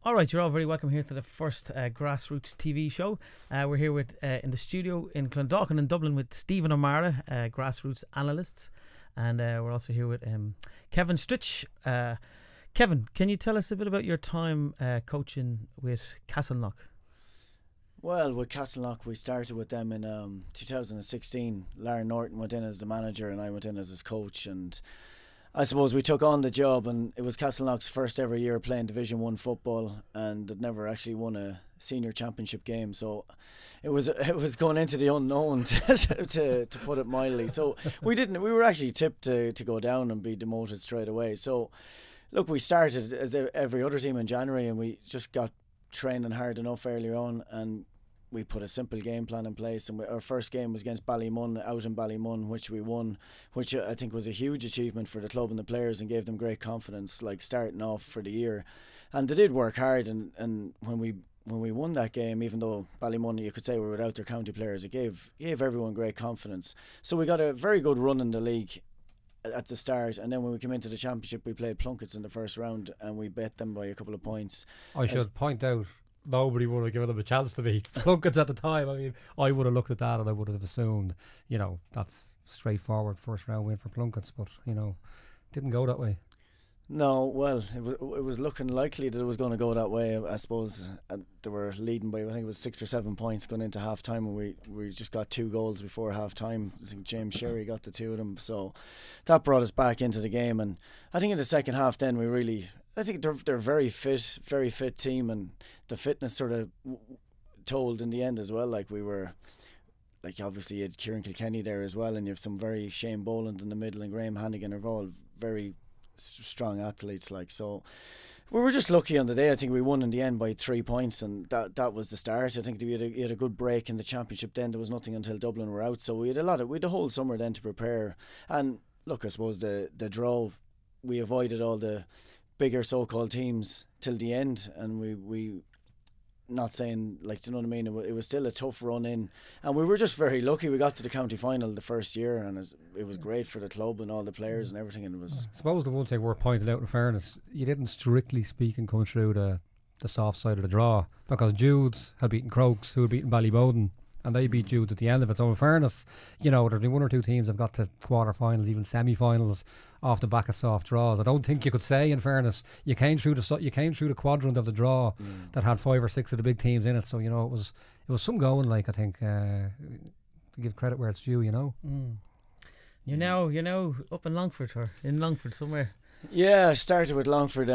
All right, you're all very welcome here to the first Grassroots TV show. We're here with in the studio in Clondalkin in Dublin with Stephen O'Mara, Grassroots analysts, and we're also here with Kevin Stritch. Kevin, can you tell us a bit about your time coaching with Castleknock? Well, with Castleknock, we started with them in 2016. Larry Norton went in as the manager and I went in as his coach, and I suppose we took on the job, and it was Castleknock's first ever year playing Division 1 football, and they'd never actually won a senior championship game, so it was going into the unknown to put it mildly. So we were actually tipped to go down and be demoted straight away. So look, we started as every other team in January, and we just got training hard enough earlier on, and we put a simple game plan in place, and our first game was against Ballymun, out in Ballymun, which we won, which I think was a huge achievement for the club and the players and gave them great confidence, like starting off for the year. And they did work hard, and when we won that game, even though Ballymun, you could say, were without their county players, it gave everyone great confidence. So we got a very good run in the league at the start, and then when we came into the championship, we played Plunkets in the first round and we bet them by a couple of points. I should point out, nobody would have given them a chance to beat Plunkets at the time. I mean, I would have looked at that and I would have assumed, that's straightforward first round win for Plunkets, but didn't go that way. No, well, it was looking likely that it was going to go that way. I suppose they were leading by, I think it was 6 or 7 points going into half time, and we just got 2 goals before half time. I think James Sherry got the 2 of them, so that brought us back into the game. And I think in the second half then I think they're a very fit team, and the fitness sort of told in the end as well. Like we were, like obviously you had Kieran Kilkenny there as well, and you have some very Shane Boland in the middle and Graham Hannigan are all very strong athletes. Like, so we were just lucky on the day. I think we won in the end by 3 points, and that was the start. I think we had a good break in the championship. Then there was nothing until Dublin were out, so we had the whole summer then to prepare. And look, I suppose the draw, we avoided all the bigger so-called teams till the end, and we not saying, like, do you know what I mean, it was still a tough run in, and we were just very lucky. We got to the county final the first year, and it was great for the club and all the players and everything, and it was... I suppose the one thing worth pointing out, in fairness, you didn't strictly speaking come through the soft side of the draw, because Jude's had beaten Crokes, who had beaten Ballybowden, and they beat Jude at the end of it. So in fairness, there's been 1 or 2 teams that have got to quarter-finals, even semi-finals, off the back of soft draws. I don't think you could say, in fairness, you came through the quadrant of the draw that had 5 or 6 of the big teams in it. So it was some going. Like, I think to give credit where it's due. Mm. You're now up in Longford, or in Longford somewhere. Yeah, I started with Longford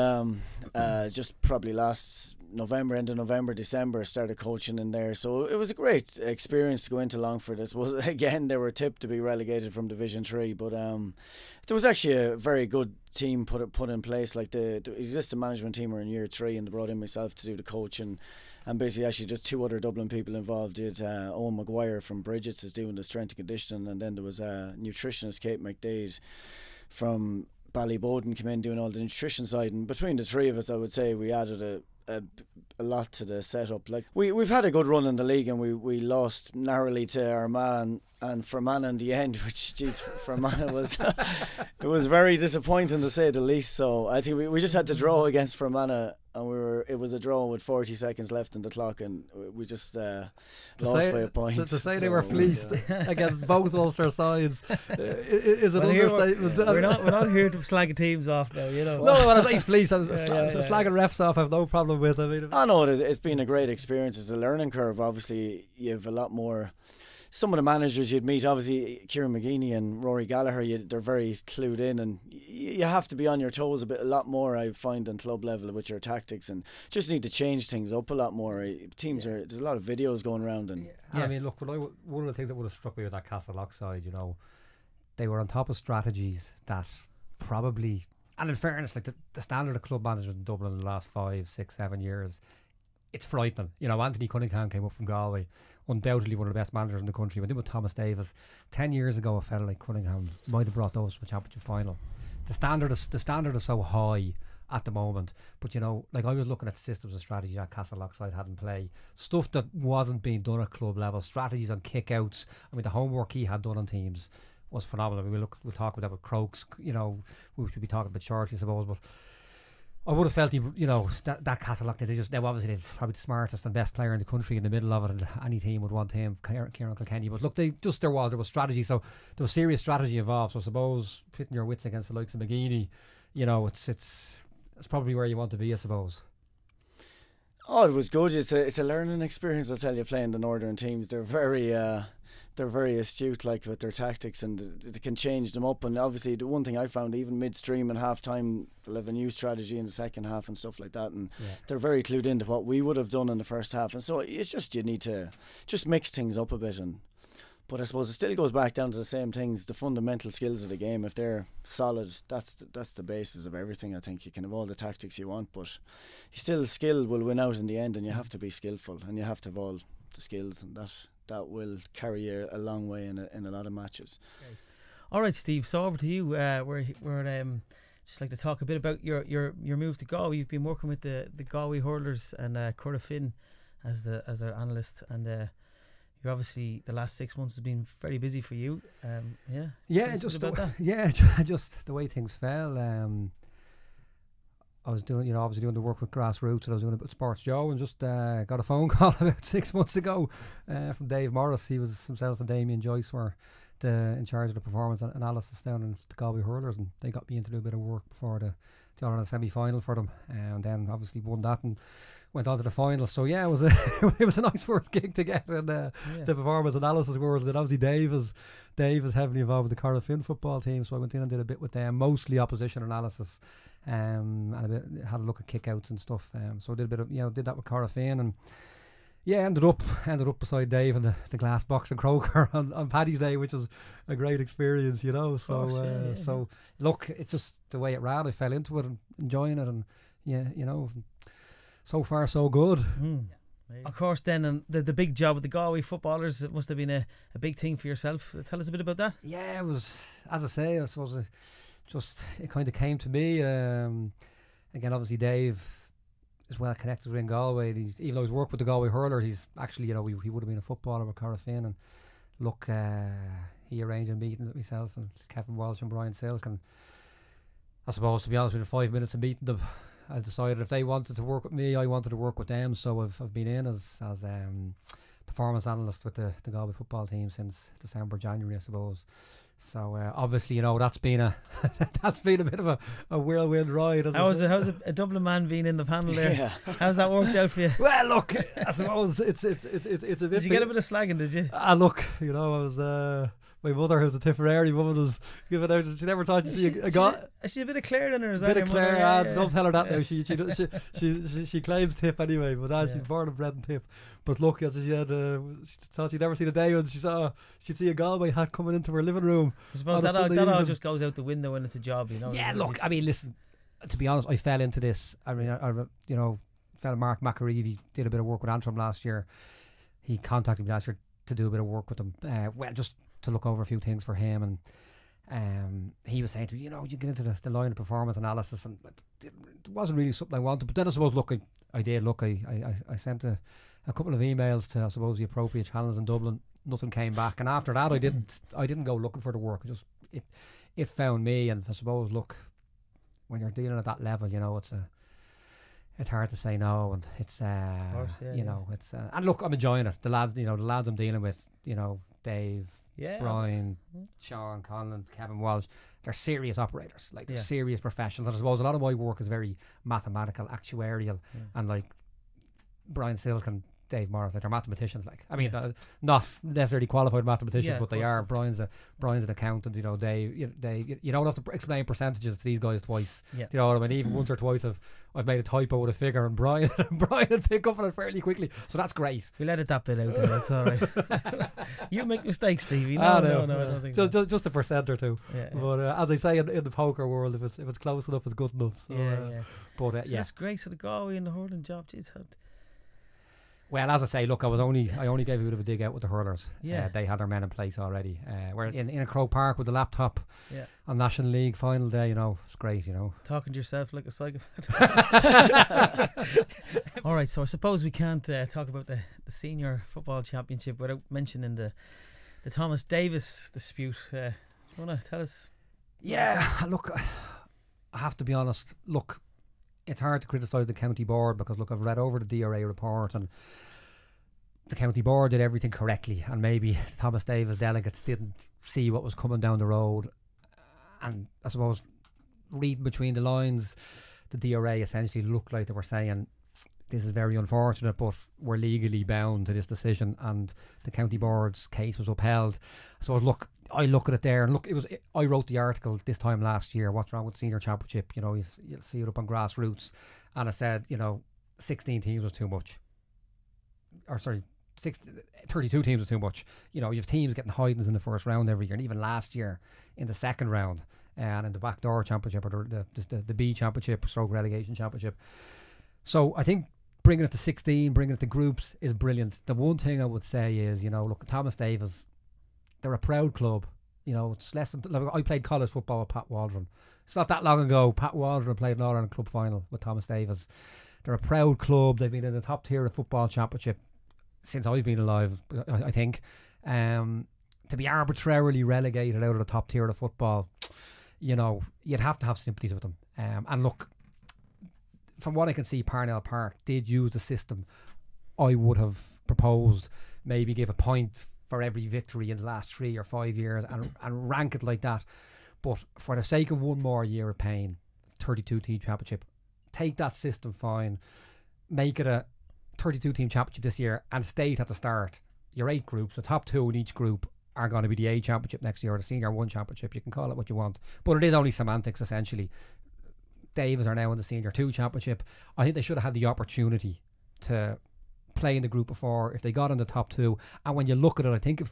just probably last November, end of November, December. Started coaching in there, so it was a great experience to go into Longford. I suppose again they were tipped to be relegated from Division 3, but there was actually a very good team put in place. Like the existing management team were in year 3, and they brought in myself to do the coaching. And basically, actually, just 2 other Dublin people involved. Did Owen Maguire from Bridget's is doing the strength and conditioning, and then there was a nutritionist, Kate McDade, from Ballybowden, came in doing all the nutrition side. And between the 3 of us, I would say we added a lot to the setup. Like we've had a good run in the league, and we lost narrowly to Armagh and Fermanagh in the end, which, geez, Fermanagh was it was very disappointing to say the least. So I think we just had to draw against Fermanagh, and it was a draw with 40 seconds left in the clock, and we just lost by a point. To say they were fleeced against both Ulster sides is an understatement. We're not here to slag teams off now, No, when I say fleeced, slagging refs off I have no problem with. I mean, I know it's been a great experience. It's a learning curve. Obviously, you have a lot more. Some of the managers you'd meet, obviously Kieran McGeeney and Rory Gallagher, they're very clued in, and you have to be on your toes a lot more, I find, than club level with your tactics, and just need to change things up a lot more. There's a lot of videos going around, and I mean, look, one of the things that would have struck me with that Castleknock side, they were on top of strategies that probably, and in fairness, like the standard of club management in Dublin in the last 5, 6, 7 years, it's frightening. Anthony Cunningham came up from Galway, undoubtedly one of the best managers in the country. Went in with Thomas Davis 10 years ago. A fella like Cunningham might have brought those to a championship final. The standard is so high at the moment. But like I was looking at systems and strategies that Castleknock side had in play, stuff that wasn't being done at club level, strategies on kick-outs. I mean, the homework he had done on teams was phenomenal. I mean, we'll talk about that with Crokes. We should be talking about shortly, I suppose, but I would have felt that Castleknock, they obviously they're probably the smartest and best player in the country in the middle of it, and any team would want him, Kieran Kilkenny. But look, there was strategy, so there was serious strategy involved. So I suppose pitting your wits against the likes of McGeady, it's probably where you want to be, I suppose. Oh, it was good. It's a learning experience, I'll tell you, playing the Northern teams. They're very astute, like, with their tactics, and it can change them up. And obviously, the one thing I found, even midstream and half time, they'll have a new strategy in the second half and stuff like that. And they're very clued into what we would have done in the first half. And so it's just, you need to just mix things up a bit. But I suppose it still goes back down to the same things, the fundamental skills of the game. If they're solid, that's the basis of everything. I think you can have all the tactics you want, but skill will win out in the end, and you have to be skillful, and you have to have all the skills, and that will carry you a long way in a lot of matches. Okay. All right, Steve. So over to you. We're just like to talk a bit about your move to Galway. You've been working with the Galway hurlers and Curra Finn as their analyst, and you're obviously, the last 6 months has been very busy for you. Just the way things fell. I was doing, obviously doing the work with Grassroots, and I was doing a bit of Sports Joe, and just got a phone call about 6 months ago from Dave Morris. He was himself and Damien Joyce were in charge of the performance analysis down in the Galway hurlers, and they got me into a bit of work before the Ireland semi-final for them, and then obviously won that and went on to the final. So yeah, it was a nice first gig to get in the performance analysis world. And obviously Dave is heavily involved with the Curra Finn football team, so I went in and did a bit with them, mostly opposition analysis, and had a look at kickouts and stuff. So I did a bit of did that with Curra Finn, and ended up beside Dave in the glass box in Croker on Paddy's Day, which was a great experience, So look, it's just the way it ran. I fell into it and enjoying it, and so far so good. Of course, then, and the big job with the Galway footballers, it must have been a big thing for yourself. Tell us a bit about that. Yeah, it was, as I say, I suppose it kind of came to me. Again, obviously Dave is well connected within Galway. Even though he's worked with the Galway hurlers, he's actually, he would have been a footballer with Curra Finn. And look, he arranged a meeting with myself and Kevin Walsh and Brian Silk. And I suppose, to be honest, within 5 minutes of meeting them, I decided if they wanted to work with me, I wanted to work with them. So I've been in as performance analyst with the Galway football team since December, January, I suppose. So obviously, that's been a bit of a whirlwind ride. How's a Dublin man being in the panel there? Yeah. How's that worked out for you? Well, look, I suppose it's a bit. Did you get a bit of slagging? Did you? Look, I was. My mother, who's a Tipperary woman, was giving out. She never thought she'd see a guy. She's a bit of Clare in her, is that? Bit of Clare, don't tell her that now. She claims Tip anyway, but she's born and bred in Tip. But look, as she thought she'd never seen a day when she'd see a Galway hat coming into her living room. I suppose that all just goes out the window when it's a job, Yeah, look, I mean, listen. To be honest, I fell into this. I mean, fella Mark McAreevy did a bit of work with Antrim last year. He contacted me last year to do a bit of work with them. Just to look over a few things for him, and he was saying to me, you get into the line of performance analysis, and it wasn't really something I wanted. But then I suppose, look, I did. Look, I sent a couple of emails to, I suppose, the appropriate channels in Dublin. Nothing came back, and after that, I didn't go looking for the work. It found me, and I suppose, look, when you're dealing at that level, it's hard to say no, and it's it's and look, I'm enjoying it. The lads I'm dealing with, Dave. Yeah, Brian, Sean, Conlon, Kevin Walsh, they're serious operators, like they're serious professionals. And I suppose a lot of my work is very mathematical, actuarial, and like Brian Silk and Dave Morris, like they're mathematicians. Like, I mean, not necessarily qualified mathematicians, but they are. Brian's an accountant. Dave, you don't have to explain percentages to these guys twice. Yeah. You know what I mean? Even once or twice, I've made a typo with a figure, and Brian would pick up on it fairly quickly. So that's great. We'll edit that bit out there. That's all right. You make mistakes, Stevie. No, I don't think so. Just a percent or two. Yeah. But as I say in the poker world, if it's close enough, it's good enough. So, But so that's great. So the Galway and the hurling job, geez. Well, as I say, look, I only gave a bit of a dig out with the hurlers. Yeah, they had their men in place already. We're in a Croke Park with the laptop on National League final day. It's great. Talking to yourself like a psychopath. All right, so I suppose we can't talk about the senior football championship without mentioning the Thomas Davis dispute. Do you want to tell us? Yeah, look, I have to be honest. Look, it's hard to criticise the county board, because look, I've read over the DRA report, and the county board did everything correctly, and maybe Thomas Davis delegates didn't see what was coming down the road. And I suppose, reading between the lines, the DRA essentially looked like they were saying, this is very unfortunate, but we're legally bound to this decision, and the county board's case was upheld. So look, I look at it there, and look, I wrote the article this time last year, what's wrong with senior championship, you know, you'll see it up on Grassroots, and I said, you know, 16 teams was too much, or sorry, 32 teams was too much. You know, you have teams getting hidings in the first round every year, and even last year in the second round, and in the backdoor championship, or the B championship, stroke relegation championship. So I think bringing it to 16, bringing it to groups is brilliant. The one thing I would say is, you know, look, Thomas Davis, they're a proud club. You know, it's less than, like, I played college football with Pat Waldron. It's not that long ago. Pat Waldron played an All-Ireland club final with Thomas Davis. They're a proud club. They've been in the top tier of football championship since I've been alive, I think. To be arbitrarily relegated out of the top tier of football, you know, you'd have to have sympathies with them. And look, from what I can see, Parnell Park did use the system I would have proposed, maybe give a point for every victory in the last 3 or 5 years, and rank it like that. But for the sake of one more year of pain, 32 team championship, take that system fine, make it a 32 team championship this year, and state at the start, your 8 groups, the top 2 in each group are going to be the A championship next year, or the senior 1 championship. You can call it what you want, but it is only semantics essentially. Davis are now in the senior 2 championship. I think they should have had the opportunity to play in the group before if they got in the top 2. And when you look at it, I think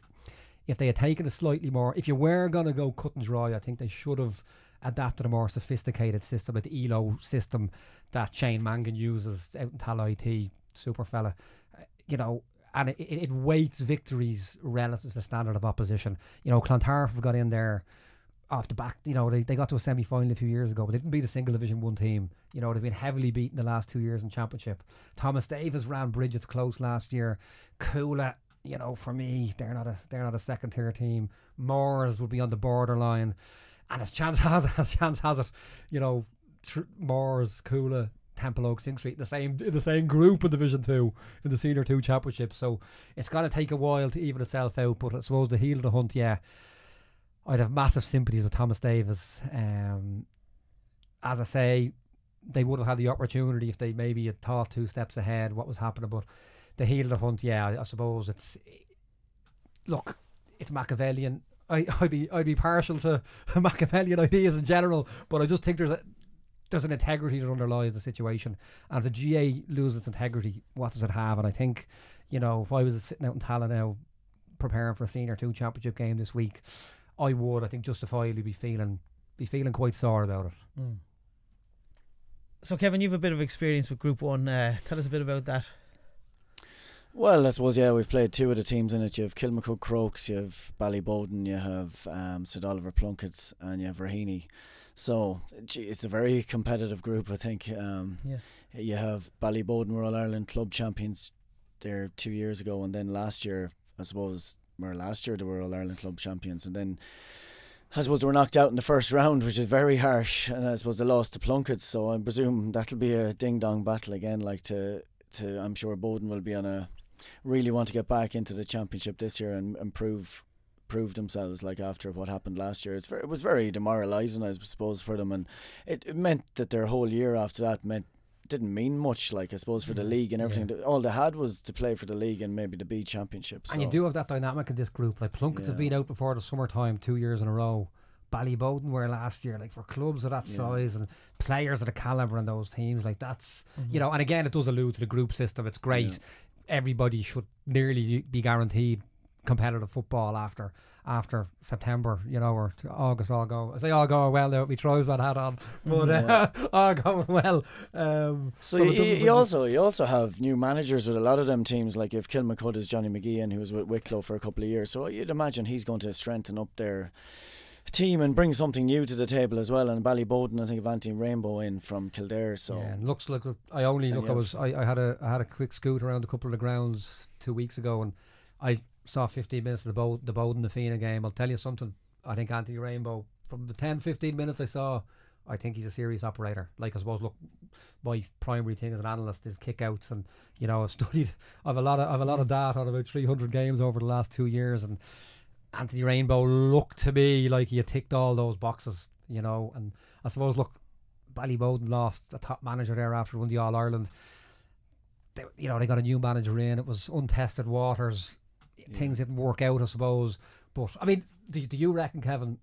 if they had taken a slightly more, if you were going to go cut and dry, I think they should have adapted a more sophisticated system, like the ELO system that Shane Mangan uses out in Tal IT, super fella, you know, and it weights victories relative to the standard of opposition. You know, Clontarf have got in there off the back, you know, they got to a semi-final a few years ago, but they didn't beat a single Division 1 team. You know, they've been heavily beaten the last 2 years in championship. Thomas Davis ran Bridget's close last year. Coola, you know, for me, they're not a second tier team. Moores would be on the borderline, and as chance has it, you know, Moores, Coola, Temple Oak, Sing Street in the same group in Division 2 in the Senior 2 Championship. So it's going to take a while to even itself out, but I suppose the heel of the hunt, yeah, I'd have massive sympathies with Thomas Davis. As I say, they would have had the opportunity if they maybe had thought 2 steps ahead what was happening, but the heel of the hunt, yeah, I suppose it's Machiavellian. I'd be partial to Machiavellian ideas in general, but I just think there's an integrity that underlies the situation, and if the GA loses its integrity, what does it have? And I think, you know, if I was sitting out in Tala now preparing for a Senior 2 Championship game this week, I think justifiably be feeling quite sore about it. Mm. So Kevin, you have a bit of experience with Group 1. Tell us a bit about that. Well, I suppose, yeah, we've played 2 of the teams in it. You have Kilmacud Crokes, you have Ballybowden, you have St Oliver Plunkets, and you have Raheny. So it's a very competitive group, I think. You have Ballybowden were All-Ireland club champions there 2 years ago, and then last year they were All-Ireland club champions, and then I suppose they were knocked out in the first round, which is very harsh, and I suppose they lost to Plunkets, so I presume that'll be a ding-dong battle again, like I'm sure Bowden will be really want to get back into the championship this year and prove themselves, like after what happened last year. It was very demoralising, I suppose, for them, and it meant that their whole year after that didn't mean much, like I suppose, for the league and everything. Yeah. All they had was to play for the league and maybe the B championship. So. And you do have that dynamic in this group. Like Plunkets have been out before the summertime 2 years in a row. Ballybowden were last year. Like, for clubs of that size and players of the calibre in those teams, like that's you know. And again, it does allude to the group system. It's great. Yeah. Everybody should nearly be guaranteed competitive football after September, you know, or August. All go well now with my Tribesman hat on, but all going well. So you also have new managers with a lot of them teams. Like if Kilmacud is Johnny McGeehan, who was with Wicklow for a couple of years, so you'd imagine he's going to strengthen up their team and bring something new to the table as well. And Ballybowden, I think, of Anthony Rainbow in from Kildare. So yeah, and looks like I had a quick scoot around a couple of the grounds 2 weeks ago, and I saw 15 minutes of the Bowden-Nafina game. I'll tell you something, I think Anthony Rainbow, from the 10-15 minutes I saw, I think he's a serious operator. Like, I suppose, look, my primary thing as an analyst is kick-outs, and I've studied. I've a lot of data on about 300 games over the last 2 years, and Anthony Rainbow looked to me like he had ticked all those boxes, and I suppose, look, Ballybowden lost a top manager there after won the All-Ireland. They got a new manager in. It was untested waters. Things didn't work out, I suppose. But I mean, do you reckon, Kevin,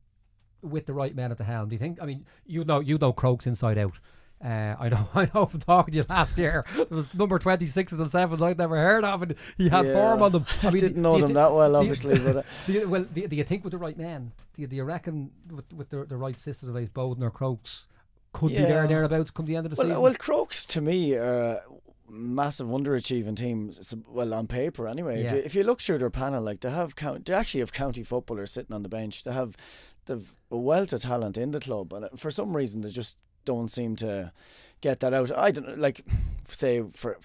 with the right men at the helm, do you think? I mean, you know Crokes inside out. I know from talking to you last year, there was number 26s and 7s I'd never heard of, and he had form on them. I didn't know them that well, obviously. But do you think with the right men, do you reckon with the right system, like Bowden or Crokes, could be thereabouts come the end of the season? Well, Crokes to me are massive underachieving teams. Well, on paper anyway. Yeah. If you look through their panel, like they actually have county footballers sitting on the bench. They've a wealth of talent in the club, and for some reason they just don't seem to get that out. I don't like, say for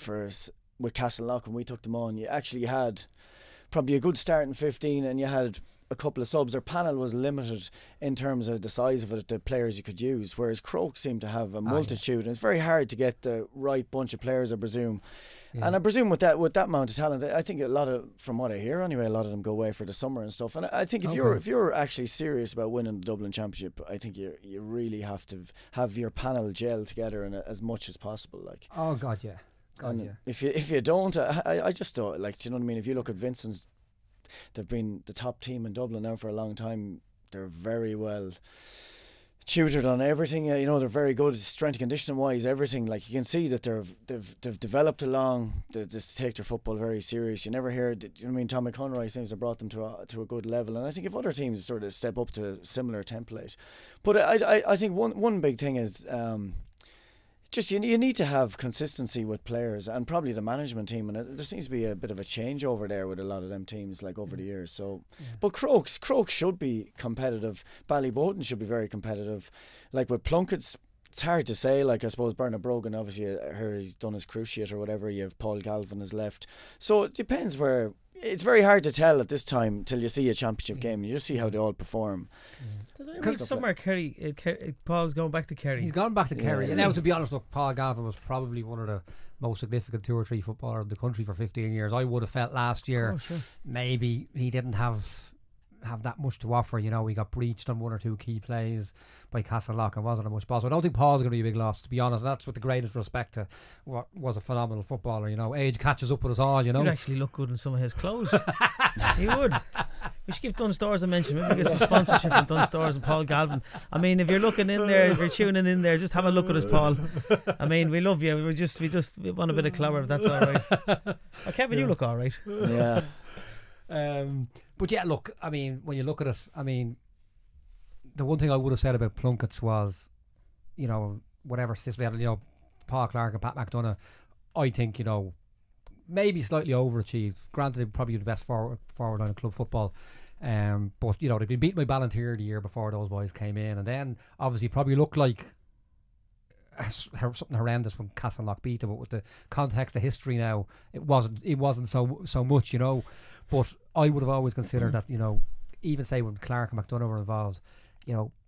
with Castlelock, when we took them on, you actually had probably a good starting 15, and you had a couple of subs. Their panel was limited in terms of the size of it, the players you could use, whereas Croke seemed to have a multitude, and it's very hard to get the right bunch of players, I presume. Yeah. And I presume with that amount of talent, I think a lot of, from what I hear anyway, a lot of them go away for the summer and stuff. And I think if you're actually serious about winning the Dublin Championship, I think you really have to have your panel gel together and as much as possible. Like, oh God, yeah. If you don't, I just don't, like, do you know what I mean? If you look at Vincent's, they've been the top team in Dublin now for a long time. They're very well tutored on everything. They're very good strength and conditioning wise, everything. Like, you can see that they've developed along. They just take their football very serious. You never hear, Tommy Conroy seems to have brought them to a good level, and I think if other teams sort of step up to a similar template. But I think one big thing is just you need to have consistency with players and probably the management team, and there seems to be a bit of a change over there with a lot of them teams, like, over the years. So, but Crokes should be competitive. Ballybowden should be very competitive. Like with Plunkett's, it's hard to say. Like, I suppose Bernard Brogan, obviously, he's done his cruciate or whatever. You have Paul Galvin has left. So it depends where. It's very hard to tell at this time till you see a championship game. You just see how they all perform. Did I read somewhere Kerry, Paul's going back to Kerry? He's gone back to Kerry. And now, to be honest, look, Paul Galvin was probably one of the most significant 2 or 3 footballers in the country for 15 years. I would have felt last year maybe he didn't have that much to offer. He got breached on 1 or 2 key plays by Castlelock and wasn't a much boss. So I don't think Paul's going to be a big loss, to be honest. That's with the greatest respect to what was a phenomenal footballer. Age catches up with us all. He'd actually look good in some of his clothes. He would. We should give Dunstores a mention. Maybe get some sponsorship from Dunstores and Paul Galvin. I mean, if you're looking in there, if you're tuning in there, just have a look at us, Paul. I mean, we love you. We want a bit of clout, if that's all right. Oh, Kevin, you look all right. Yeah. But yeah, look, I mean, when you look at it, I mean, the one thing I would have said about Plunkett's was, whatever system we had, Paul Clark and Pat McDonough, I think, maybe slightly overachieved. Granted, they're probably the best forward line of club football. But, they've been beaten by Ballantyre the year before those boys came in. And then, obviously, probably looked like something horrendous when Castlelock beat them. But with the context of history now, it wasn't so much, But I would have always considered that, even say when Clark and McDonough were involved,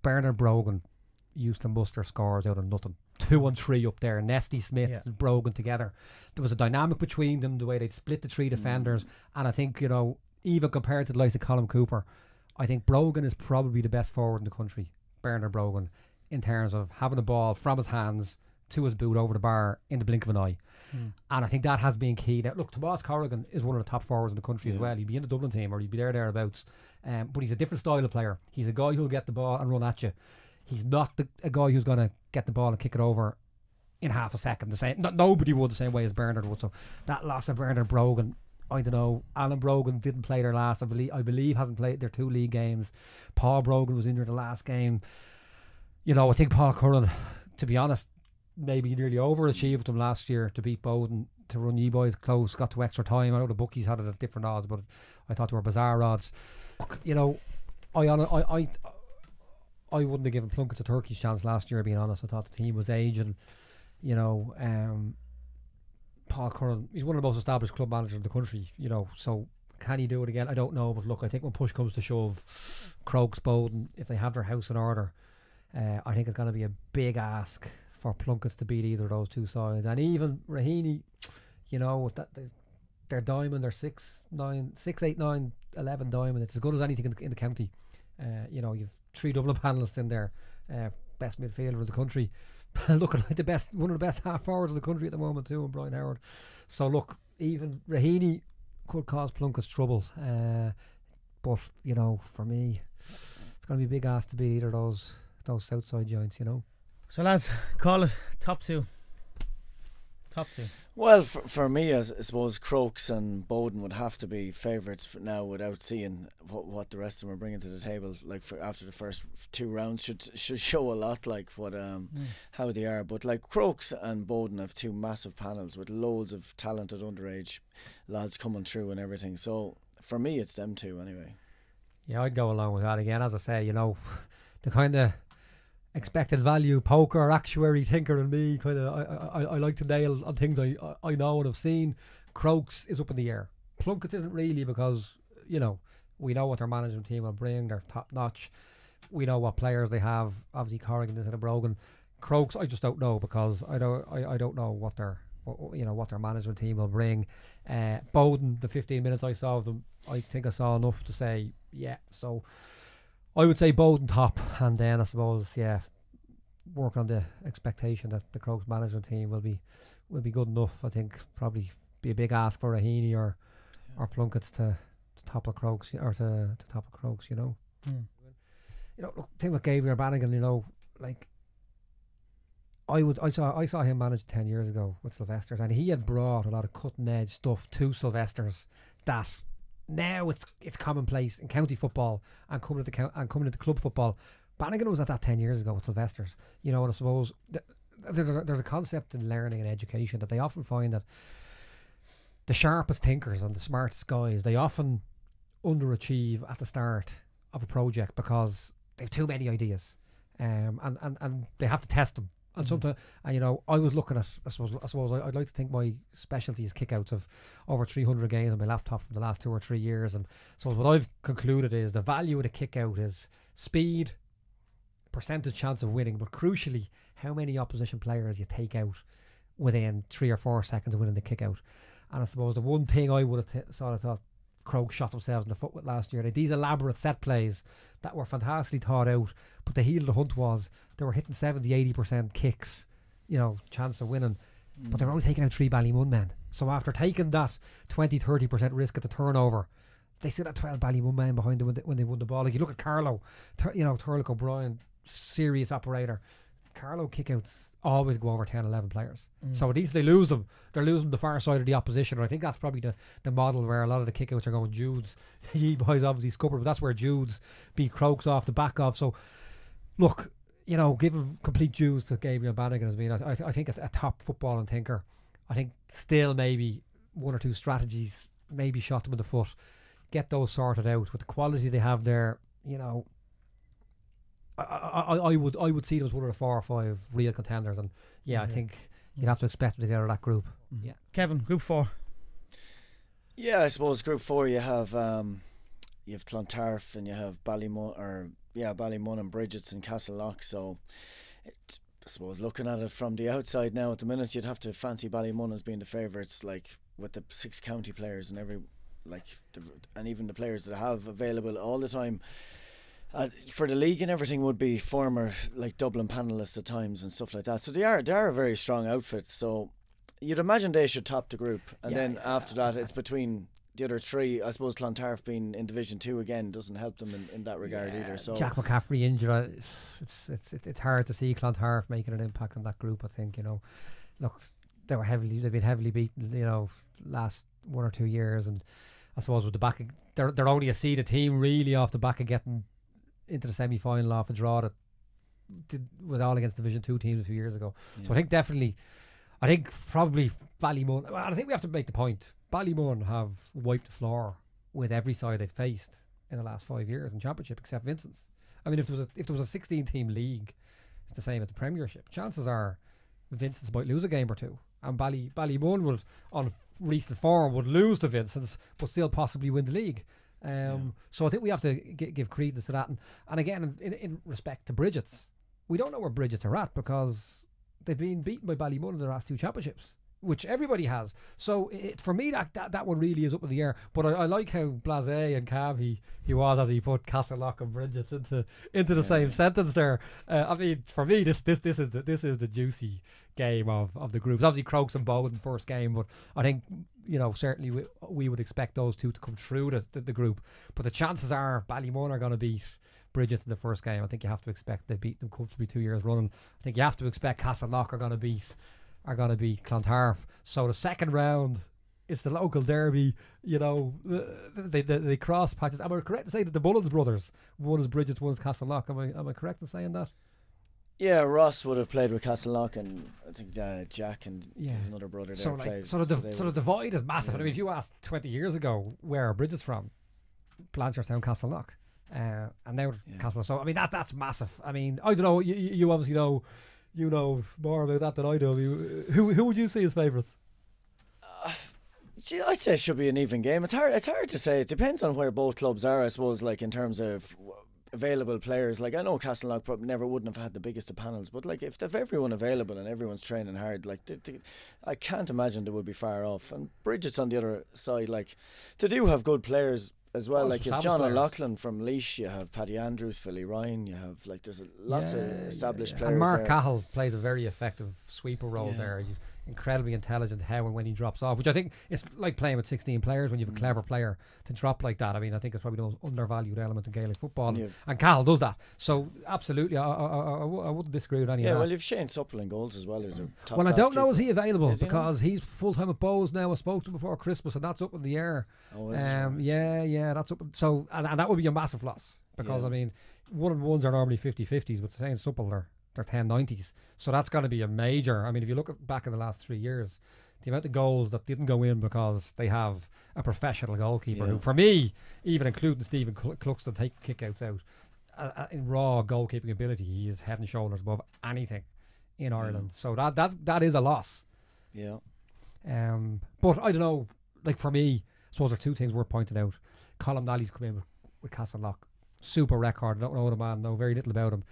Bernard Brogan used to muster scores out of nothing. 2-on-3 up there, Nesty Smith and Brogan together. There was a dynamic between them, the way they'd split the 3 defenders. And I think, even compared to the likes of Colin Cooper, I think Brogan is probably the best forward in the country, Bernard Brogan, in terms of having the ball from his hands to his boot over the bar in the blink of an eye. And I think that has been key. Now, look, Tomas Corrigan is one of the top forwards in the country as well. He'd be in the Dublin team or he'd be thereabouts. But he's a different style of player. He's a guy who'll get the ball and run at you. He's not a guy who's going to get the ball and kick it over in half a second. Nobody would the same way as Bernard would. So that loss of Bernard Brogan, I don't know. Alan Brogan didn't play their last. I believe hasn't played their 2 league games. Paul Brogan was injured the last game. I think Paul Curran, to be honest, maybe nearly overachieved them last year to beat Bowden, to run you boys close, got to extra time. I know the bookies had it at different odds, but I thought they were bizarre odds. I wouldn't have given Plunkett a Turkey's chance last year, being honest. I thought the team was aging. Paul Curran, he's one of the most established club managers in the country, so can he do it again? I don't know, but look, I think when push comes to shove, Crokes, Bowden, if they have their house in order, I think it's going to be a big ask for Plunkett's to beat either of those two sides. And even Raheny, you know, their diamond, their 6, 8, 9, 11 diamond, it's as good as anything in the county. You know, you've 3 Dublin panellists in there, best midfielder of the country, looking like one of the best half forwards of the country at the moment too, and Brian Howard. So look, even Raheny could cause Plunkett's trouble. But you know, for me, it's going to be a big ask to beat either of those Southside giants. You know. So lads, call it top two. Top two. Well, for me, I suppose Crokes and Bowden would have to be favourites now, without seeing what the rest of them are bringing to the table. Like after the first 2 rounds, should show a lot, like what how they are. But like Crokes and Bowden have 2 massive panels with loads of talented underage lads coming through and everything. So for me, it's them 2 anyway. Yeah, I'd go along with that again. As I say, you know, the kind of expected value poker actuary thinker in me, kind of I like to nail on things I know and have seen. Crokes is up in the air. Plunkett isn't really, because you know, we know what their management team will bring. They're top notch. We know what players they have. Obviously Corrigan instead of Brogan. Crokes, I just don't know, because I don't know what their management team will bring. Bowden, the 15 minutes I saw of them, I think I saw enough to say yeah. So I would say Bowden top, and then I suppose work on the expectation that the Crokes management team will be good enough. I think probably be a big ask for Raheny or Plunkett's to topple Crokes, or to topple Crokes. You know. You know, look, thing with Gabriel Bannigan, you know, like I saw him manage 10 years ago with Sylvester's, and he had brought a lot of cutting edge stuff to Sylvester's that now it's commonplace in county football and coming into club football. Bannigan was at that 10 years ago with Sylvester's, you know. And I suppose there's a concept in learning and education that they often find that the sharpest thinkers and the smartest guys, they often underachieve at the start of a project because they have too many ideas, and they have to test them. And sometimes, and you know, I was looking at, I suppose I'd like to think my specialty is kickouts of over 300 games on my laptop from the last 2 or 3 years. And so what I've concluded is the value of the kickout is speed, percentage chance of winning, but crucially, how many opposition players you take out within 3 or 4 seconds of winning the kickout. And I suppose the one thing I would have thought Crokes shot themselves in the foot with last year, these elaborate set plays that were fantastically thought out, but the heel of the hunt was they were hitting 70-80% kicks, you know, chance of winning, but they were only taking out 3 Ballymun men. So after taking that 20-30% risk at the turnover, they still had 12 Ballymun men behind them when they won the ball. Like you look at Carlo, you know, Turlock O'Brien, serious operator. Carlo kickouts always go over 10-11 players. So at least they lose them. They're losing the far side of the opposition. And I think that's probably the model where a lot of the kickouts are going Jude's. Ye boys obviously scuppered, but that's where Jude's beat Crokes off the back of. So look, you know, giving complete dues to Gabriel Bannigan has been, I think, a top footballing thinker. I think still maybe 1 or 2 strategies maybe shot them in the foot. Get those sorted out with the quality they have there. You know, I would see them as one of the 4 or 5 real contenders, and I think you'd have to expect them to get out of that group. Yeah, Kevin, Group 4. Yeah, I suppose Group 4 you have Clontarf and you have Ballymun and Bridget's and Castlelock. So I suppose looking at it from the outside now at the minute, you'd have to fancy Ballymun as being the favourites, like with the 6 county players and and even the players that have available all the time. For the league and everything would be former like Dublin panellists at times and stuff like that. So they are a very strong outfit. So you'd imagine they should top the group, and then after that it's between the other 3. I suppose Clontarf being in Division 2 again doesn't help them in that regard either. So Jack McCaffrey injured, it's hard to see Clontarf making an impact on that group. I think, you know, look, they've been heavily beaten, you know, last 1 or 2 years, and I suppose with the back, they're only a seeded team really off the back of getting into the semi-final off a draw that did with all against Division 2 teams a few years ago. So I think probably Ballymun, I think we have to make the point, Ballymun have wiped the floor with every side they've faced in the last 5 years in Championship except Vincent's. I mean, if there was a 16-team league, it's the same as the Premiership. Chances are Vincent's might lose a game or 2, and Ballymun would, on recent form, would lose to Vincent's but still possibly win the league. So I think we have to give credence to that, and again in respect to Bridget's, we don't know where Bridget are at because they've been beaten by Ballymun in the last 2 championships, which everybody has. So for me, that one really is up in the air. But I like how blasé and calm he was as he put Castleknock and Bridget into the same sentence there. I mean, for me, this is the juicy game of the groups. Obviously, Crokes and Bow in the first game, but I think, you know, certainly we would expect those two to come through the group. But the chances are Ballymun are going to beat Bridget in the first game. I think you have to expect they've beaten them comfortably 2 years running. I think you have to expect Castleknock are going to beat Clontarf. So the second round, it's the local derby. You know, they cross patches. Am I correct to say that the Mullins brothers, one is Bridget's, one is Castleknock? Am I correct in saying that? Yeah, Ross would have played with Castleknock, and I think Jack and there's another brother there played. So the divide is massive. I mean, if you asked 20 years ago where Bridget's from, Blanchardstown, Castleknock, and now Castleknock. So I mean that's massive. I mean, I don't know. You obviously know. You know more about that than I do. I mean, who would you see as favourites? I'd say it should be an even game. It's hard to say. It depends on where both clubs are, I suppose, like in terms of available players. Like I know Castleknock probably never wouldn't have had the biggest of panels, but like if they've everyone available and everyone's training hard, like I can't imagine they would be far off. And Bridget's on the other side, like they do have good players as well. Like you have John O'Loughlin from Laois, you have Paddy Andrews, Philly Ryan, you have like there's lots of established players. And Mark there. Cahill plays a very effective sweeper role there. He's incredibly intelligent how and when he drops off, which I think it's like playing with 16 players when you have a clever player to drop like that. I mean, I think it's probably the most undervalued element in Gaelic football, and Cahill does that. So absolutely, I wouldn't disagree with any of that. Yeah, well, you've Shane Supple in goals as well. Who's a top I don't know, keeper. is he available? Because he's full time at Bowes now. I spoke to him before Christmas, and that's up in the air. Oh, is it? Yeah, that's up. So and that would be a massive loss because I mean, 1-on-1s are normally 50-50s, but Shane Supple they're 10-90s. So that's going to be a major. I mean, if you look back in the last 3 years, the amount of goals that didn't go in because they have a professional goalkeeper who, for me, even including Stephen Cluxton taking kickouts out, in raw goalkeeping ability, he is head and shoulders above anything in Ireland. So that is a loss. Yeah. But I don't know, like for me, I suppose there are two things worth pointing out. Colm Nally's come in with Castleknock. Super record. I don't know the man, know very little about him.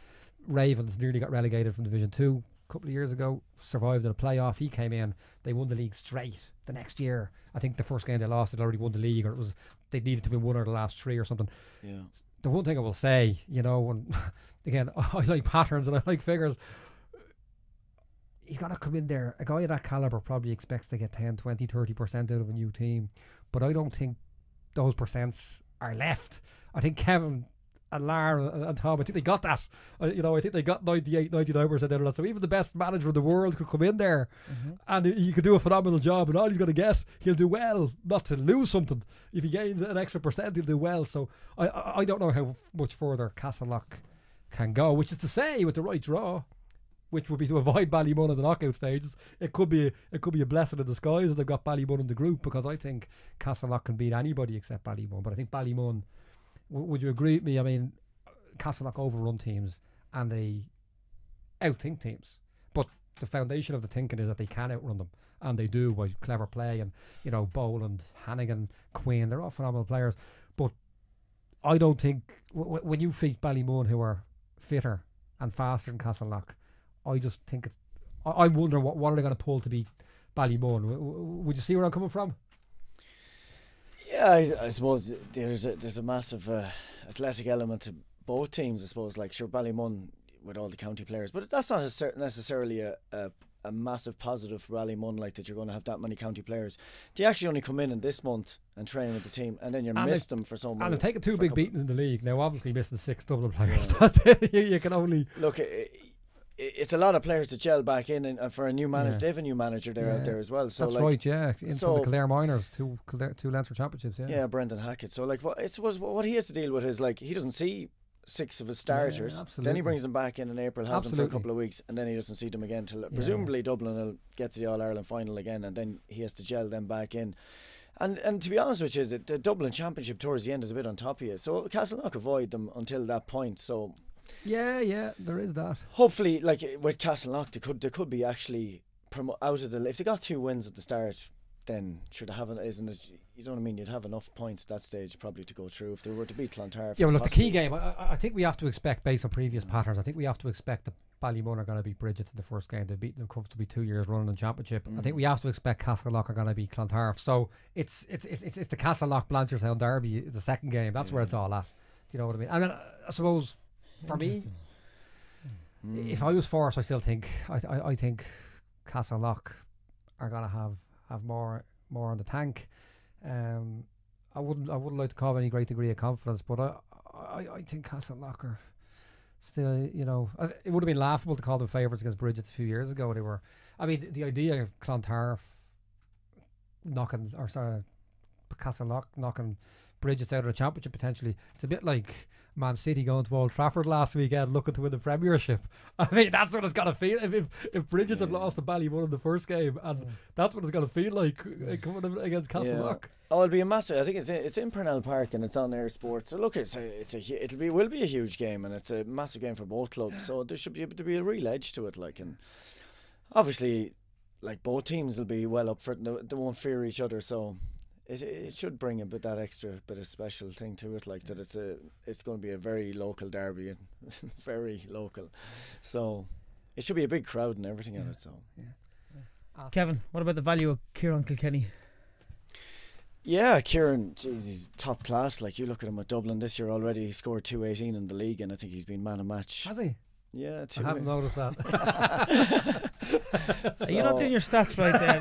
Ravens nearly got relegated from Division 2 a couple of years ago, survived in a playoff. He came in, they won the league straight the next year. I think the first game they lost, they'd already won the league, or it was they needed to win one of the last 3 or something. Yeah. The one thing I will say, you know, and again, I like patterns and I like figures. He's got to come in there. A guy of that calibre probably expects to get 10, 20, 30% out of a new team, but I don't think those percents are left. I think Kevin and Lar and Tom, I think they got that. I think they got 98, 99% out of that. So even the best manager in the world could come in there and he could do a phenomenal job, and all he's going to get, he'll do well, not to lose something. If he gains an extra percent, he'll do well. So I don't know how much further Castleknock can go, which is to say, with the right draw, which would be to avoid Ballymun in the knockout stages, it could be a blessing in disguise that they've got Ballymun in the group, because I think Castleknock can beat anybody except Ballymun. But I think Ballymun, would you agree with me? I mean, Castleknock overrun teams and they outthink teams, but the foundation of the thinking is that they can outrun them, and they do by clever play. And you know, Boland, Hannigan, Quinn, they're all phenomenal players. But I don't think when you feed Ballymun, who are fitter and faster than Castleknock, I just think I'm wondering what are they going to pull to beat Ballymun. Would you see where I'm coming from? Yeah, I suppose there's a massive athletic element to both teams. I suppose, like, sure, Ballymun with all the county players, but that's not necessarily a massive positive for Ballymun, like that you're going to have that many county players. They actually only come in this month and train with the team, and then you miss them for so much. And they're taking 2 big beatings in the league now. Obviously, missing 6 Dublin players. You can only look. It's a lot of players to gel back in, and for a new manager, they have a new manager there out there as well. So that's right, from the Kildare Miners, two Leinster championships, Brendan Hackett. So like, what he has to deal with is, like, he doesn't see 6 of his starters. Then he brings them back in April, has them for a couple of weeks, and then he doesn't see them again till presumably Dublin will get to the All Ireland final again, and then he has to gel them back in. And to be honest with you, the Dublin Championship towards the end is a bit on top of you. So Castleknock avoid them until that point. So. Yeah, there is that. Hopefully, like with Castleknock, they could be actually out of the. If they got 2 wins at the start, then should have isn't it? You know what I mean? You'd have enough points at that stage probably to go through if they were to beat Clontarf. Yeah, well, look, the key game, I think we have to expect, based on previous patterns, I think we have to expect that Ballymun are going to beat Bridget in the first game. They've beaten them comfortably 2 years running in championship. I think we have to expect Castlelock are going to beat Clontarf. So it's the Castlelock Blanchardstown derby, the second game. That's where it's all at. Do you know what I mean? I mean, I suppose for me, if I was forced, I still think I think Castlelock are going to have more in the tank. I wouldn't like to call any great degree of confidence, but I think Castlelock are still, you know, it would have been laughable to call them favourites against Bridget a few years ago. They were, I mean, the idea of Clontarf Castlelock knocking Bridget's out of the championship potentially, it's a bit like Man City going to Old Trafford last weekend looking to win the Premiership. I mean, that's what it's got to feel. If Bridget's have lost to Ballymun in the first game, and that's what it's going to feel like coming against Castlelock. Yeah. Oh, it'll be a massive. I think it's in Purnell Park and it's on Air Sports. So look, will be a huge game, and it's a massive game for both clubs. So there should be able to be a real edge to it, like, and obviously, like, both teams will be well up for it. They won't fear each other, so. It should bring a bit that extra bit of special thing to it, like that it's going to be a very local derby and very local, so it should be a big crowd and everything in it. So, Kevin, what about the value of Kieran Kilkenny? Yeah, Kieran, geez, he's top class. Like, you look at him at Dublin this year already, he scored 218 in the league, and I think he's been man of match. Has he? Yeah, I haven't noticed that. So you're not doing your stats right there,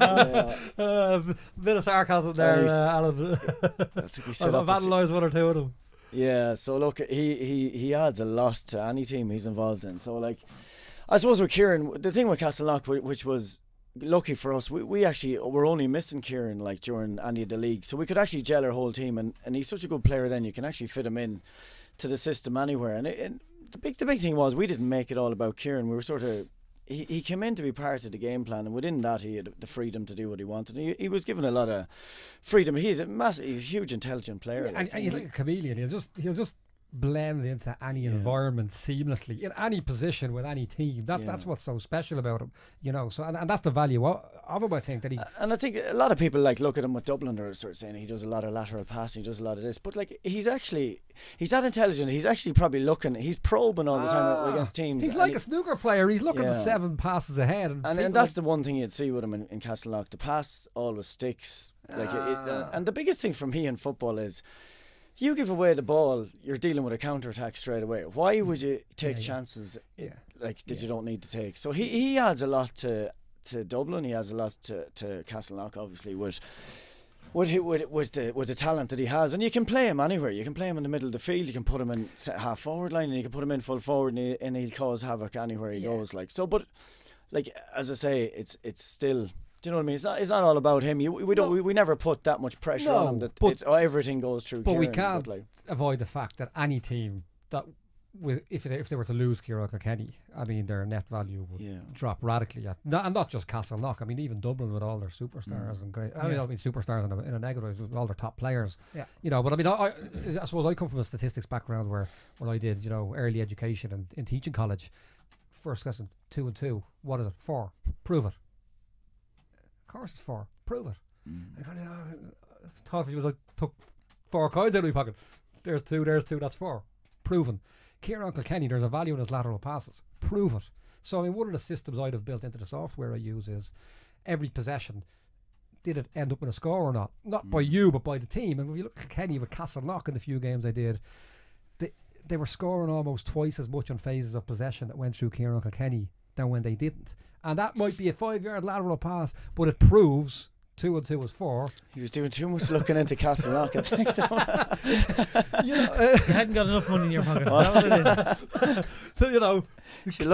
no? Bit of sarcasm there, Alan. I think he set I've analysed one or two of them. Yeah, so look, he adds a lot to any team he's involved in. So, like, I suppose with Kieran, the thing with Castlelock, which was lucky for us, we actually were only missing Kieran, like, during any of the league, so we could actually gel our whole team, and he's such a good player. Then you can actually fit him in to the system anywhere, and the big thing was we didn't make it all about Kieran. We were sort of, he came in to be part of the game plan, and within that he had the freedom to do what he wanted. He was given a lot of freedom. He's a huge intelligent player, and he's like a chameleon. He'll just blend into any environment seamlessly in any position with any team. That's what's so special about him, you know. So and that's the value of him, I think, that he. And I think a lot of people like look at him with Dublin, they're sort of saying he does a lot of lateral passing, he does a lot of this, but like he's that intelligent. He's actually probably he's probing all the time against teams. He's like a snooker player. He's looking at 7 passes ahead, and that's the one thing you'd see with him in Castlelock. The pass always sticks. And the biggest thing for me in football is, you give away the ball, you're dealing with a counter-attack straight away. Why would you take chances that you don't need to take? So he adds a lot to Dublin. He adds a lot to Castlelock, obviously, with the talent that he has. And you can play him anywhere. You can play him in the middle of the field. You can put him in half forward line, and you can put him in full forward, and he'll cause havoc anywhere he goes. Like so, but like as I say, it's still. Do you know what I mean? It's not all about him. We never put that much pressure on him that everything goes through. But Kieran, we can't avoid the fact that any team that if they were to lose Kieran Kilkenny, I mean, their net value would drop radically. And not just Castlelock. I mean, even Dublin with all their superstars and great. I mean superstars in a negative with all their top players. Yeah. You know, but I mean, I suppose I come from a statistics background where when I did early education and in teaching college, first lesson 2 and 2. What is it? 4. Prove it. Of course it's 4. Prove it. I kind of thought if you took 4 coins out of my pocket. There's 2, that's 4. Proven. Kieran Kilkenny, there's a value in his lateral passes. Prove it. So I mean, one of the systems I'd have built into the software I use is every possession, did it end up in a score or not? Not by you, but by the team. And if you look at Kilkenny with Castlelock in the few games I did, they were scoring almost twice as much on phases of possession that went through Kieran Kilkenny than when they didn't. And that might be a 5-yard lateral pass, but it proves 2 and 2 was 4. He was doing too much looking into Castlelock, I think. You hadn't got enough money in your pocket. That was it. So, you should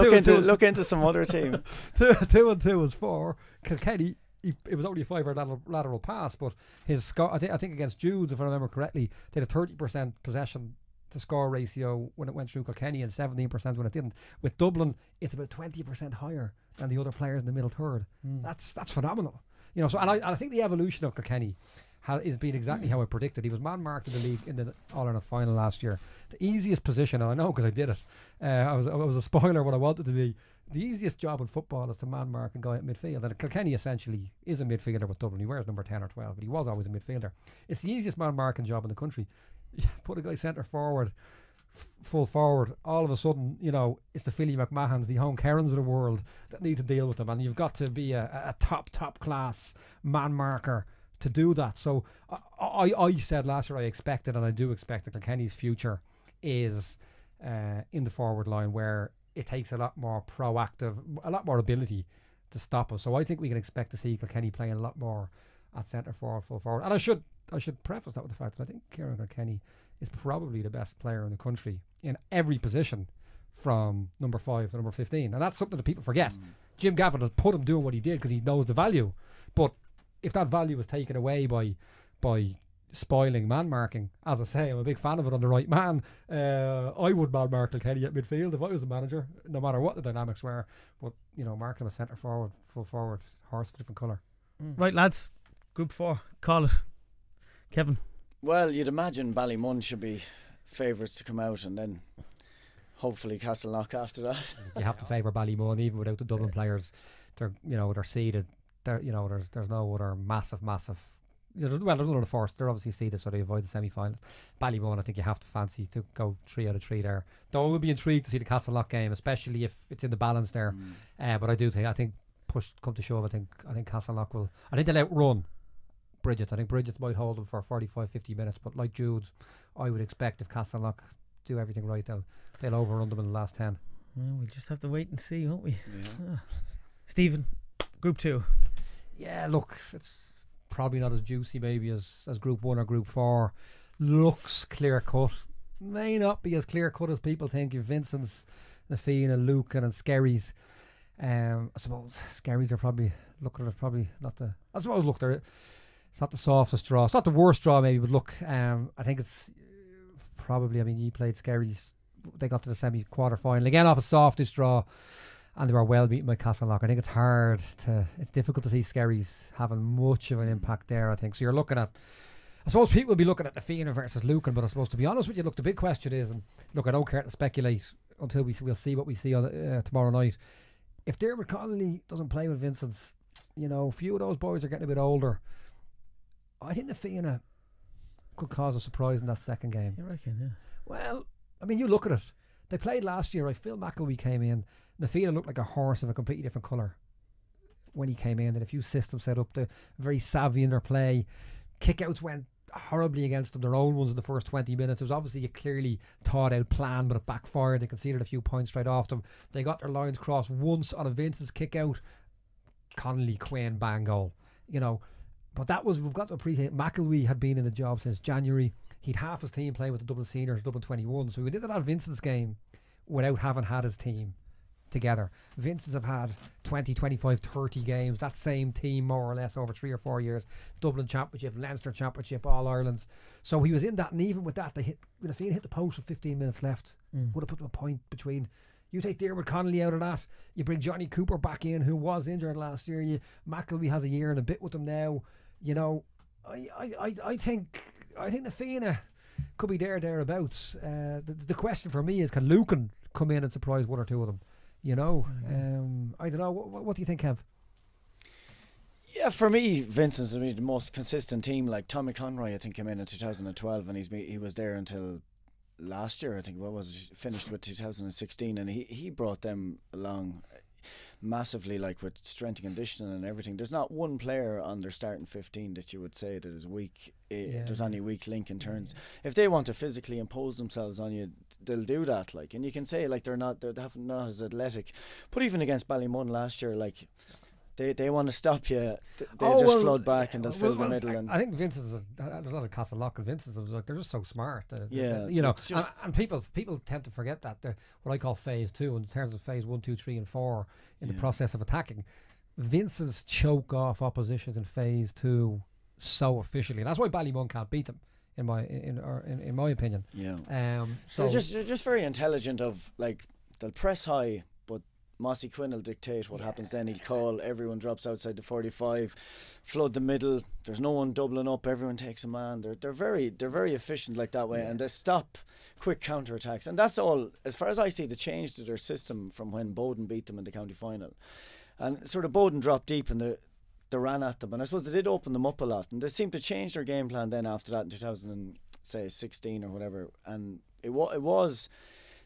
look into some other team. 2 and 2 was 4. Kilkenny, it was only a 5-yard lateral pass, but his score, I think against Jude's, if I remember correctly, they had a 30% possession to score ratio when it went through Kilkenny and 17% when it didn't. With Dublin, it's about 20% higher than the other players in the middle third. That's phenomenal. So and I think the evolution of Kilkenny has been exactly how I predicted. He was man-marked in the league in the All-Ireland final last year. The easiest position, and I know because I did it, I was a spoiler what I wanted to be. the easiest job in football is to man mark and go out midfield. And Kilkenny essentially is a midfielder with Dublin. He wears number 10 or 12, but he was always a midfielder. It's the easiest man marking job in the country. Put a guy centre forward, full forward. All of a sudden, you know, it's the Philly McMahons, the Home Kerrans of the world that need to deal with them. And you've got to be a top class man marker to do that. So I said last year I expected, and I do expect, that Kilkenny's future is in the forward line, where it takes a lot more proactive, a lot more ability to stop us. So I think we can expect to see Kilkenny playing a lot more at centre forward, full forward. And I should preface that with the fact that I think Kieran Kilkenny is probably the best player in the country in every position, from number 5 to number 15. And that's something that people forget. Jim Gavin has put him doing what he did because he knows the value. But if that value was taken away by spoiling man marking, as I say, I'm a big fan of it on the right man. I would man mark Kilkenny at midfield if I was a manager, no matter what the dynamics were. But, you know, marking him a centre forward, full forward, horse of a different colour. Right, lads, Group 4, call it. Kevin? Well, you'd imagine Ballymun should be favourites to come out, and then hopefully Castleknock after that. You have to favour Ballymun, even without the Dublin players. They're seeded. There's no other massive. There's none of the first. They're obviously seeded, so they avoid the semi-finals. Ballymun, I think you have to fancy to go 3 out of 3 there. Though I would be intrigued to see the Castleknock game, especially if it's in the balance there. But I think push come to shove, I think Castleknock will. I think they'll outrun Bridget. I think Bridget might hold them for 45-50 minutes, but like Jude's, I would expect if Castleknock do everything right, they'll overrun them in the last 10. Well, we'll just have to wait and see, won't we? Yeah. Stephen, Group 2. Yeah, look, it's probably not as juicy maybe as Group 1 or Group 4. Looks clear cut. May not be as clear cut as people think. If Vincent's, Nafina, Lucan and Skerries. I suppose Skerries are probably looking at it, probably not the. I suppose look, it's not the softest draw. It's not the worst draw maybe, but look, I think it's probably. I mean, you played Skerries. They got to the semi-quarter final again off a softest draw, and they were well beaten by Castleknock. I think it's difficult to see Skerries having much of an impact there, I think. So you're looking at, I suppose people will be looking at Nafina versus Lucan, but I suppose, to be honest with you, look, the big question is, and look, I don't care to speculate until we'll see what we see on tomorrow night. If Dermot Connolly doesn't play with Vincent's, you know, a few of those boys are getting a bit older. I think Nafina could cause a surprise in that second game. You reckon, yeah? Well, I mean, you look at it. They played last year, right? Phil McElwee came in. Nafina looked like a horse of a completely different colour when he came in. And a few systems set up. They're very savvy in their play. Kickouts went horribly against them, their own ones in the first 20 minutes. It was obviously a clearly thought out plan, but it backfired. They conceded a few points straight off them. They got their lines crossed once on a Vincent's kick out. Connolly, Quinn, bang, goal. You know, but that was, we've got to appreciate, McElwee had been in the job since January. He'd half his team playing with the Dublin Seniors, Dublin 21. So we did that Vincent's game without having had his team together. Vincent's have had 20, 25, 30 games, that same team more or less over 3 or 4 years. Dublin Championship, Leinster Championship, All Irelands. So he was in that, and even with that, Nafina hit the post with 15 minutes left. Would have put them a point between. You take Dermot Connolly out of that, you bring Johnny Cooper back in, who was injured last year. McElwee has a year and a bit with them now. You know, I think Nafina could be thereabouts. The question for me is, can Lucan come in and surprise one or two of them? You know, I don't know. What do you think, Kev? Yeah, for me, Vincent's the most consistent team. Like Tommy Conroy, I think, came in 2012, and he was there until last year. I think finished with 2016, and he brought them along massively, like with strength and conditioning and everything. There's not one player on their starting 15 that you would say that is weak. There's any weak link in turns. If they want to physically impose themselves on you, they'll do that. Like, and you can say like they're not as athletic, but even against Ballymun last year, like they want to stop you. They flood back and they'll fill the middle. And I think Vincent's there's a lot of Castleknock and Vincent's. Like, they're just so smart. Yeah, you know, and people tend to forget that they're what I call phase 2 in terms of phase 1, 2, 3, and 4 in the process of attacking. Vincent's choke off oppositions in phase 2 so officially. And that's why Ballymun can't beat them, in my opinion. Yeah. So they're just very intelligent. Of like, they'll press high, but Mossy Quinn will dictate what happens then. He'll call, everyone drops outside the 45, flood the middle, there's no one doubling up, everyone takes a man. They're very efficient like that way, and they stop quick counter-attacks. And that's all, as far as I see, the change to their system from when Bowden beat them in the county final. And sort of Bowden dropped deep and they ran at them, and I suppose they did open them up a lot, and they seemed to change their game plan then after that in 2016 or whatever. And it was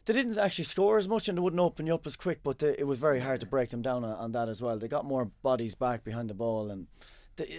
they didn't actually score as much and they wouldn't open you up as quick, but it was very hard to break them down on that as well. They got more bodies back behind the ball, and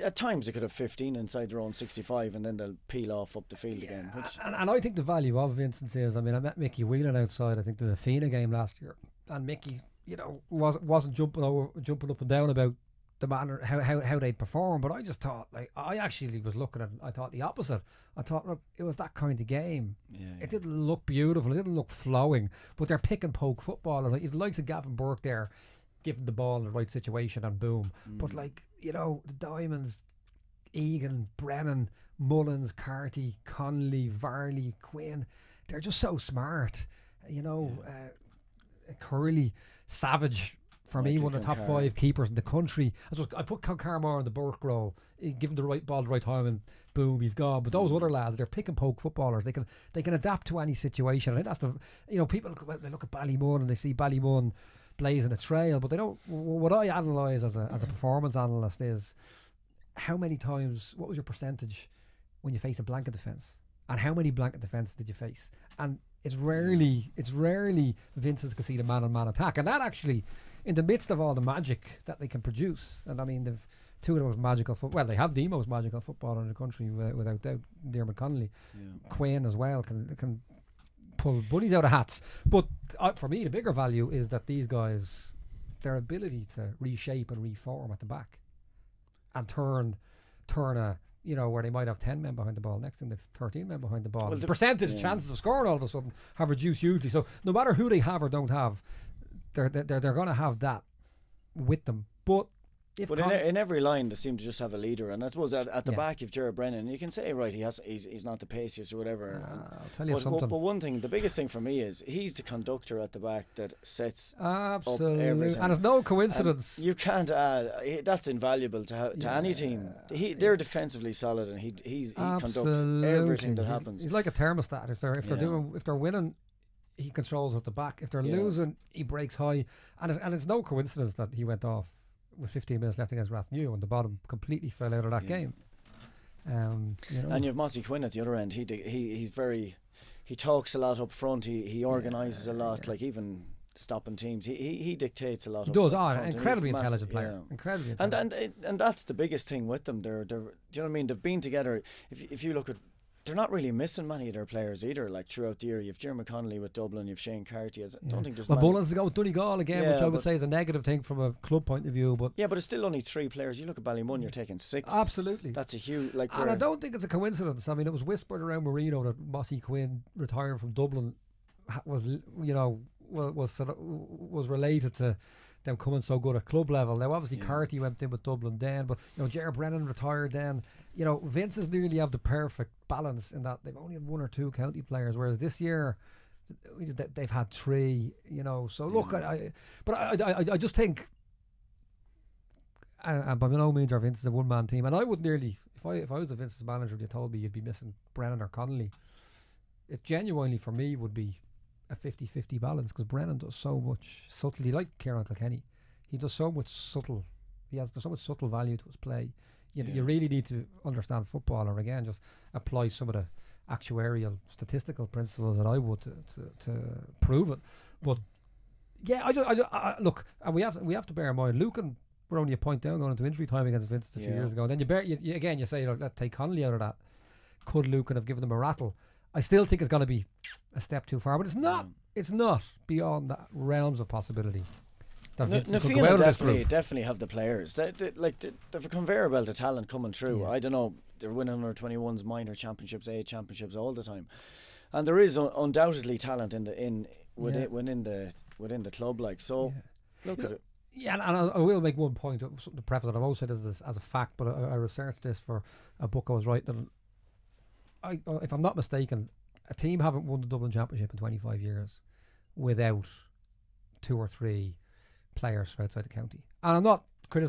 at times they could have 15 inside their own 65 and then they'll peel off up the field again. And I think the value of Vincent is, I mean, I met Mickey Whelan outside, I think, the Fina game last year, and Mickey, you know, wasn't jumping up and down about the manner how they'd perform, but I just thought, like, I actually was looking at it, I thought the opposite. I thought, look, it was that kind of game. It didn't look beautiful, it didn't look flowing, but they're pick and poke footballers. Like, if the likes of Gavin Burke there, give the ball in the right situation and boom. But, like, you know, the Diamonds, Egan, Brennan, Mullins, Carty, Connolly, Varley, Quinn, they're just so smart. You know, Curley, Savage, for me, one of the top 5 keepers in the country. I put Carmar in the Burke role, give him the right ball at the right time, and boom, he's gone. But those other lads, they're pick and poke footballers. They can adapt to any situation. I think that's people they look at Ballymun and they see Ballymun blazing a trail, but they don't. What I analyse as a performance analyst is how many times, what was your percentage when you faced a blanket defence, and how many blanket defences did you face? And it's rarely Vincent's can see the man-on-man attack, and that actually, in the midst of all the magic that they can produce, and I mean, they've two of the most magical they have the most magical footballer in the country without doubt, Dermot Connolly. Quinn as well can pull bunnies out of hats, but for me the bigger value is that these guys, their ability to reshape and reform at the back and turn a, you know, where they might have 10 men behind the ball, next thing they've 13 men behind the ball. Well, the percentage chances of scoring all of a sudden have reduced hugely, so no matter who they have or don't have, they're going to have that with them. But in every line they seem to just have a leader, and I suppose at the back you've Gerard Brennan. You can say, right, he's not the paciest or whatever. I'll tell you something. But one thing, the biggest thing for me is he's the conductor at the back that sets up everything. And it's no coincidence. And you can't add. That's invaluable to any team. They're defensively solid, and he conducts everything that happens. He's like a thermostat. If they're winning, he controls at the back. If they're losing, he breaks high. And it's no coincidence that he went off with 15 minutes left against Rathnew, and the bottom completely fell out of that game. You know. And you have Mossy Quinn at the other end. He talks a lot up front. He organises a lot, like even stopping teams. He dictates a lot. He does. Incredibly intelligent player. Incredibly intelligent. And that's the biggest thing with them. Do you know what I mean? They've been together. If you look at, they're not really missing many of their players either. Like throughout the year, you've Dermot Connolly with Dublin, you've Shane Carty. I don't think there's. Well, Mullins to go with Donegal again, which I would say is a negative thing from a club point of view. But it's still only 3 players. You look at Ballymun, you're taking 6. Absolutely, that's a huge. And I don't think it's a coincidence. I mean, it was whispered around Marino that Mossy Quinn retiring from Dublin was related to them coming so good at club level. Now obviously Carty went in with Dublin then, but you know, Gerard Brennan retired then. You know, Vince's nearly have the perfect balance in that they've only had 1 or 2 county players, whereas this year they've had 3. You know, so look, I just think, and by no means are Vince's a one-man team, and I would nearly, if I was the Vince's manager, you told me you'd be missing Brennan or Connolly, it genuinely for me would be a 50-50 balance, because Brennan does so much subtlety, like Kieran Kilkenny. He does so much subtle. There's so much subtle value to his play. You really need to understand football, or again, just apply some of the actuarial statistical principles that I would to prove it. But I look, and we have to bear in mind, Lucan were only a point down going into injury time against Vincent a few years ago. And then you say, you know, let's take Connolly out of that. Could Lucan have given them a rattle? I still think it's going to be a step too far, but it's not. It's not beyond the realms of possibility. Nafina definitely have the players. They've a conveyor belt of talent coming through. I don't know. They're winning under 21s, minor championships, A championships all the time, and there is undoubtedly talent within the club. Like so, look at it. Yeah, and I will make one point. The preface that I've always said is as a fact, but I researched this for a book I was writing. And if I'm not mistaken, a team haven't won the Dublin Championship in 25 years without 2 or 3 players from outside the county. And I'm not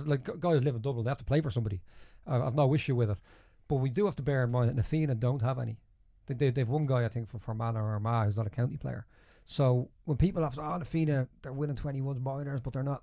like guys live in Dublin, they have to play for somebody. I've no issue with it, but we do have to bear in mind that Na Fianna don't have any. They've one guy, I think, for Fermanagh or Armagh who's not a county player. So when people have to, Na Fianna, they're winning 21s minors, but they're not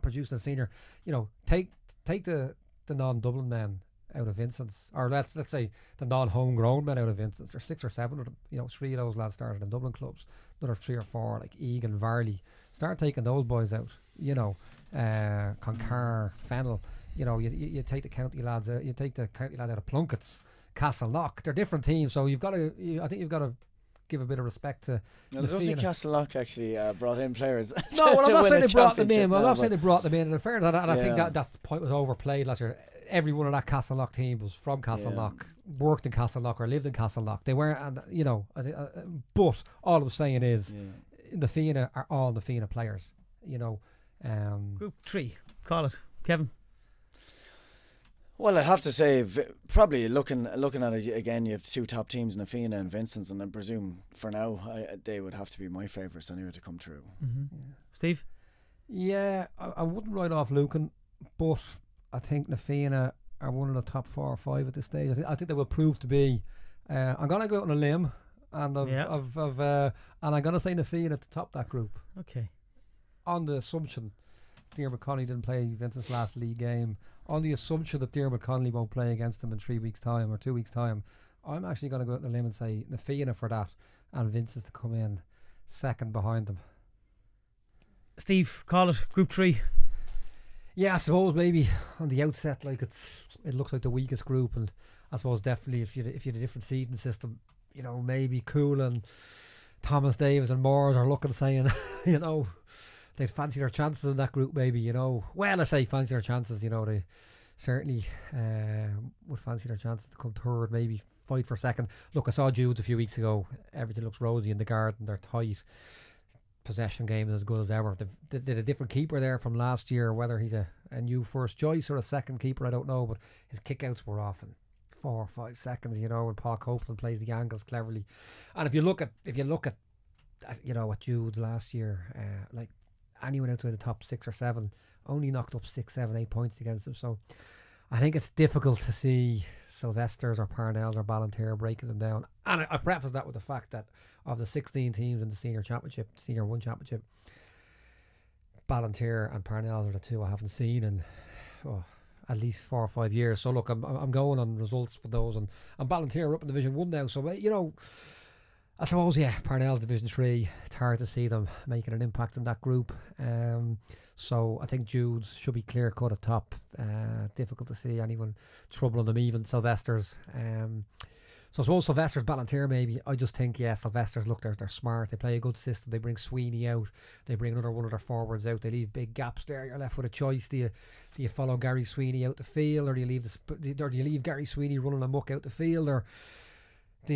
producing a senior. You know, take the non-Dublin men out of Vincent's, or let's say the non-homegrown men out of Vincent's. There's 6 or 7 of them. You know, 3 of those lads started in Dublin clubs. Another 3 or 4 like Egan, Varley. Start taking those boys out. You know, Concar, Fennel. You know, you take the county lads out. You take the county lads out of Plunkett's, Castleknock. They're different teams, so you've got to. I think you've got to give a bit of respect to. No, I don't think Castleknock actually brought in players. No, well, I'm not saying they brought them in. I'm not saying they brought them in. In fairness, and I think that point was overplayed last year. Everyone on that Castleknock team was from Castleknock, worked in Castleknock or lived in Castleknock. They weren't, and you know. But all I'm saying is, the Fianna are all the Fianna players. You know. Group 3, call it, Kevin. Well, I have to say, probably looking at it again, you have 2 top teams, Na Fianna and Vincent's, and I presume for now they would have to be my favourites anyway to come through. Steve? Yeah, I wouldn't write off Lucan, but I think Na Fianna are one of the top 4 or 5 at this stage. I think they will prove to be. I'm going to go out on a limb, and and I'm going to say Na Fianna to top that group. Okay. On the assumption Diarmuid Connolly didn't play Vincent's last league game, on the assumption that Diarmuid Connolly won't play against him in 3 weeks' time or 2 weeks' time, I'm actually going to go out on a limb and say Na Fianna for that, and Vincent's to come in second behind them. Steve, call it Group 3. Yeah, I suppose maybe on the outset, like it looks like the weakest group, and I suppose definitely if you had a different seeding system, you know, maybe Coolin, Thomas Davis and Moores are looking saying, you know, they'd fancy their chances in that group, maybe, you know. Well, I say fancy their chances, you know, they certainly would fancy their chances to come third, maybe fight for second. Look, I saw Jude's a few weeks ago. Everything looks rosy in the garden. They're tight. Possession game is as good as ever. They did a different keeper there from last year. Whether he's a new first choice or a second keeper, I don't know. But his kickouts were often 4 or 5 seconds, you know, and Paul Copeland plays the angles cleverly. And if you look at you know, what Jude last year, like, anyone outside the top 6 or 7 only knocked up 6, 7, 8 points against them. So I think it's difficult to see Sylvester's or Parnell's or Ballantyre breaking them down. And I preface that with the fact that of the 16 teams in the Senior Championship, Senior 1 Championship, Ballantyre and Parnell's are the 2 I haven't seen in at least 4 or 5 years. So look, I'm going on results for those, and Ballantyre are up in Division 1 now. So, you know, I suppose, Parnell's Division 3, it's hard to see them making an impact in that group. So I think Jude's should be clear cut at top. Difficult to see anyone troubling them, even Sylvester's. So I suppose Sylvester's, Ballantyre maybe. I just think, Sylvester's, look, they're smart. They play a good system. They bring Sweeney out. They bring another one of their forwards out. They leave big gaps there. You're left with a choice. Do you follow Gary Sweeney out the field, or do you leave Gary Sweeney running amok out the field, or do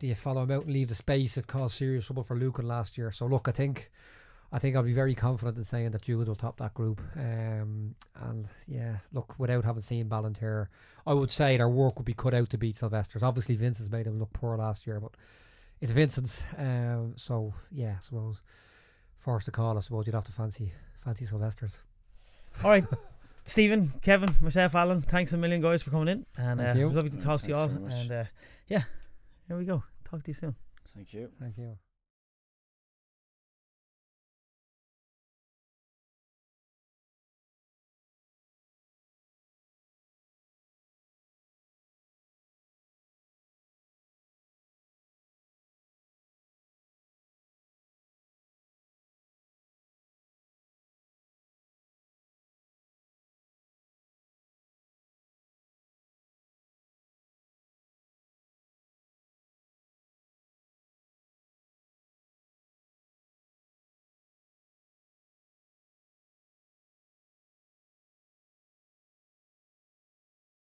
you follow him out and leave the space that caused serious trouble for Lucan last year? So look, I think I'll be very confident in saying that Jude will top that group. And look, without having seen Ballantyre, I would say their work would be cut out to beat Sylvester's. Obviously Vincent's made him look poor last year, but it's Vincent's. So I suppose forced to call, I suppose you'd have to fancy Sylvester's. Alright. Stephen, Kevin, myself, Alan, thanks a million, guys, for coming in, and it was lovely to talk to you all. And here we go. Talk to you soon. Thank you. Thank you.